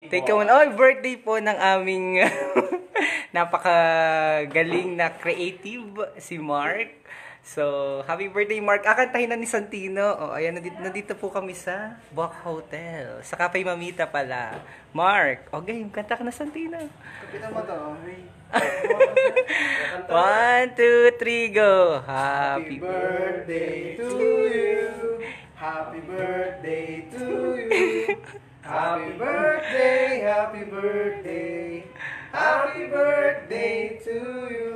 Take one. Oh, birthday po ng aming napakagaling na creative si Mark. So, happy birthday Mark. Kakantahin na ni Santino. Oh, ayan, nandito po kami sa Boc Hotel. Sa Cafe Mamita pala. Mark, okay, kanta ka na Santino. Kapitan mo to. 1, 2, 3, go. Happy birthday to you. Happy birthday to you. Happy birthday, happy birthday. Happy birthday to you.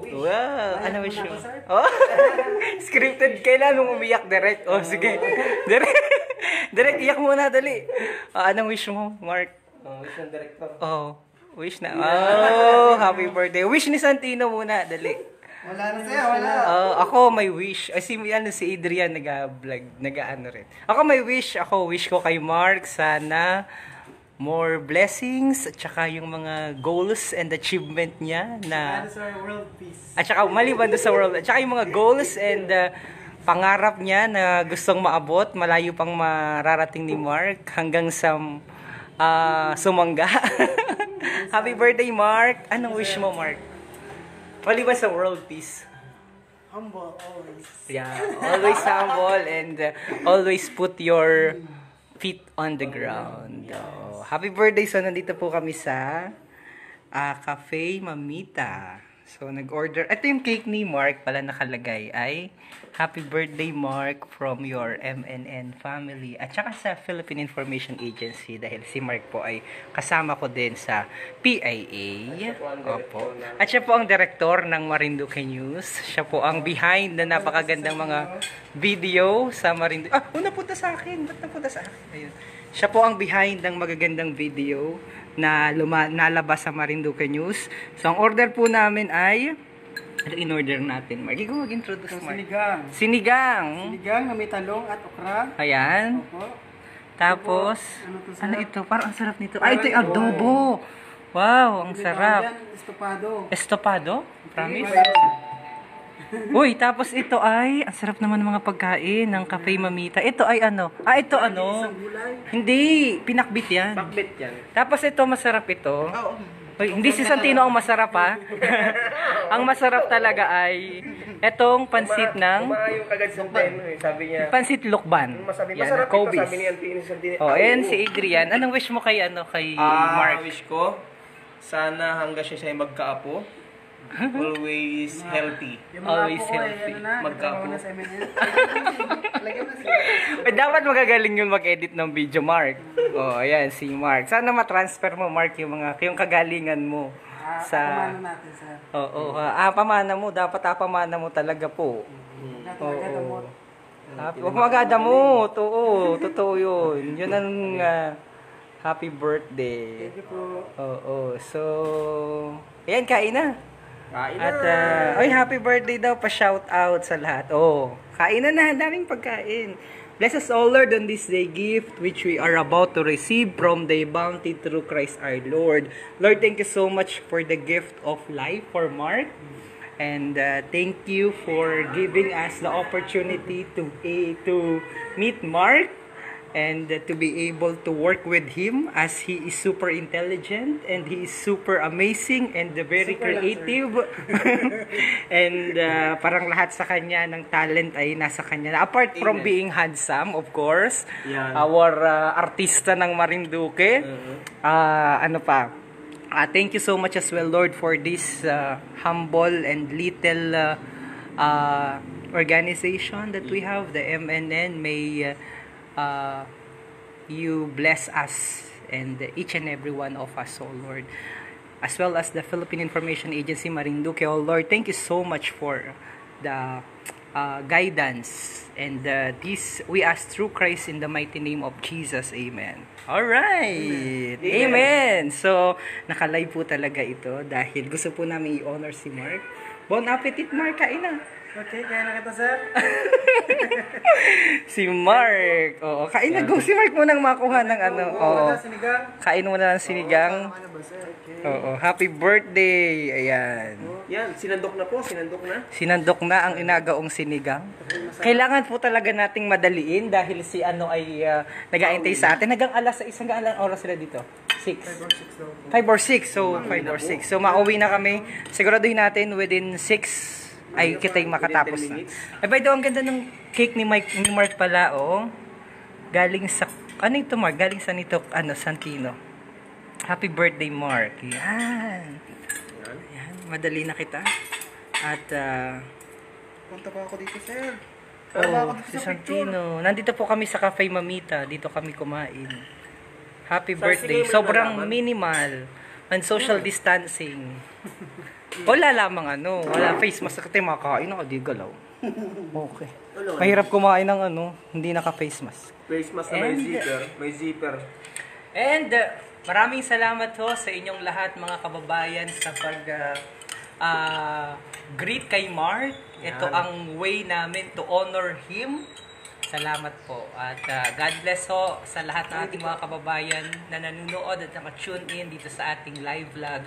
Wow, ano wish mo? Oh, scripted. Kailan mong umiyak direct? Oh, sige. Direct, iyak muna, dali. Anong wish mo, Mark? Wish ng director. Oh, wish na. Oh, happy birthday. Wish ni Santino muna, dali. Wala na sa'yo, wala. Ako may wish. Ay, si Adrian nag-vlog, nag-ano rin. Ako may wish. Wish ko kay Mark, sana more blessings at saka yung mga goals and achievement niya na Sa world peace. at saka maliban doon sa world at saka yung mga goals and pangarap niya na gustong maabot, malayo pang mararating ni Mark hanggang sa sumangga. Happy birthday Mark. Anong wish mo Mark? Maliban sa world peace. Humble always. Yeah, always humble and always put your feet on the ground. Oh, happy birthday. So, nandito po kami sa Cafe Mamita. So, nag-order. Ito yung cake ni Mark pala nakalagay ay happy birthday Mark from your MNN family. At saka sa Philippine Information Agency dahil si Mark po ay kasama ko din sa PIA. Opo. At siya po ang director ng Marinduque News. Siya po ang behind na napakagandang mga video sa Marinduque. Napunta sa akin. Ba't napunta sa akin? Ayun. Siya po ang behind ng magagandang video na nalabas sa Marinduque News. So, ang order po namin ay ano in-order natin? Mark, ikaw mag-introduce, Mark. Sinigang. Sinigang. Sinigang na may talong at okra. Ayan. Opo. Tapos, Ano to, ano ito? Parang ang sarap nito. Ito yung adobo. Wow, ang sarap. Estopado. Estopado? Promise? Uy, tapos ito ay, ang sarap naman ng mga pagkain ng Cafe Mamita. Ito ay ano? Ito ano? Isang gulay. Hindi, pinakbit yan. Bakbit yan. Tapos ito, masarap ito. Uy, hindi si Santino ang masarap ha. Ang masarap talaga ay etong pansit ng Maayo kagad sa Santino eh. Sabi niya. pansit lukban. Masarap Yan, ito, Kobe's. sabi ni Antino Santino. Oh, ayan si Adrian. Anong wish mo kay Mark? Wish ko, sana hanggang siya magkaapo, always healthy. Always healthy. Magkapo. Dapat magagaling yun mag-edit ng video, Mark. Oh, ayan si Mark. Sana ma-transfer mo, Mark, yung kagalingan mo sa Pamana natin, sir. Oo, pamana mo, dapat pamana mo talaga po. Oo. Huwag magadamot. Oo, totoo yun. Yun ang happy birthday. Thank you po. Oo, so ayan, kain na. Kain At happy birthday daw, pa-shout out sa lahat. Oh, kain na, daming pagkain. Bless us all, Lord, on this day gift which we are about to receive from thy bounty through Christ our Lord. Lord, thank you so much for the gift of life for Mark. And thank you for giving us the opportunity to meet Mark and to be able to work with him as he is super intelligent and he is super amazing and very Super creative. And parang lahat sa kanya ng talent ay nasa kanya. Apart from being handsome, of course, Yan. our artista ng Marinduque. Ano pa? Thank you so much as well, Lord, for this humble and little organization that we have, the MNN. May you bless us and each and every one of us, oh Lord, as well as the Philippine Information Agency Marinduque, oh Lord. Thank you so much for the guidance and this we ask through Christ in the mighty name of Jesus. Amen. Alright. Amen. So, naka-live po talaga ito dahil gusto po namin i-honor si Mark Bon appetit, Mark. Kain na. Okay, kaya na kita, sir. Si Mark. Oo, kain na. Go si Mark munang makuha ng ano. Oo. Sinigang. Kain mo na ng sinigang. Ano ba, sir? Okay. Oo. Happy birthday. Ayan. Yan, sinandok na po, sinandok na. Sinandok na ang inagaong sinigang. Kailangan po talaga nating madaliin dahil si ano ay nag-aantay sa atin. Hanggang alas 6, hanggang alas oras sila dito. 6. 5 or 6. So, 5 or 6. So, mauwi na kami. Siguraduhin natin within 6 ay kita'y makatapos na. Ay, by the way, ang ganda ng cake ni Mark pala, oh. Galing sa, ano ito, Mark? Galing sa nito, ano, Santino. Happy birthday, Mark. Yan. Yan, madali na kita. At, Punta pa ako dito, sir. oh, si Santino. Nandito po kami sa Cafe Mamita. Dito kami kumain. Happy birthday. Sobrang minimal. And social distancing. Wala lamang ano. Wala face mask. Kasi makakain ako. Di galaw. Okay. Mahirap kumain ng ano. Hindi naka-face mask. Face mask na may zipper. May zipper. And maraming salamat ho sa inyong lahat mga kababayan sa pag greet kay Mark. Ito ang way namin to honor him. Salamat po. At God bless ho sa lahat ng ating mga kababayan na nanonood at naka-tune in dito sa ating live vlog.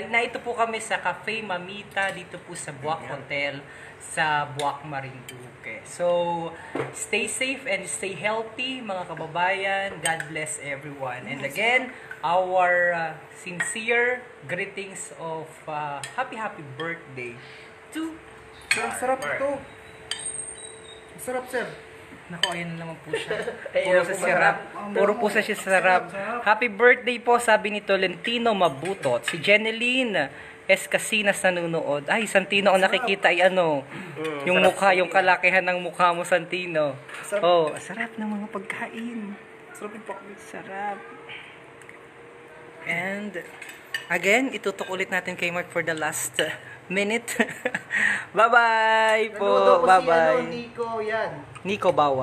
Na ito po kami sa Cafe Mamita dito po sa Buwak Hotel sa Buwak, Marinduque. So, stay safe and stay healthy mga kababayan. God bless everyone. And again, our sincere greetings of happy birthday to Sir, ang sarap ito. Ang sarap, sir. Naku, ayun na naman po siya. Puro sa sarap. Puro po sa siya sarap. Happy birthday po, sabi ni Tolentino Mabutot. Si Jeneline Escasinas nanonood. Ay, Santino, ang nakikita ay ano, yung mukha, yung kalakihan ng mukha mo, Santino. Oh, sarap ng mga pagkain. Sarap yung pakbit. Sarap. And, again, itutok ulit natin kay Mark for the last minute. Bye-bye po. Bye-bye. Nico, yan. Nico Bawa.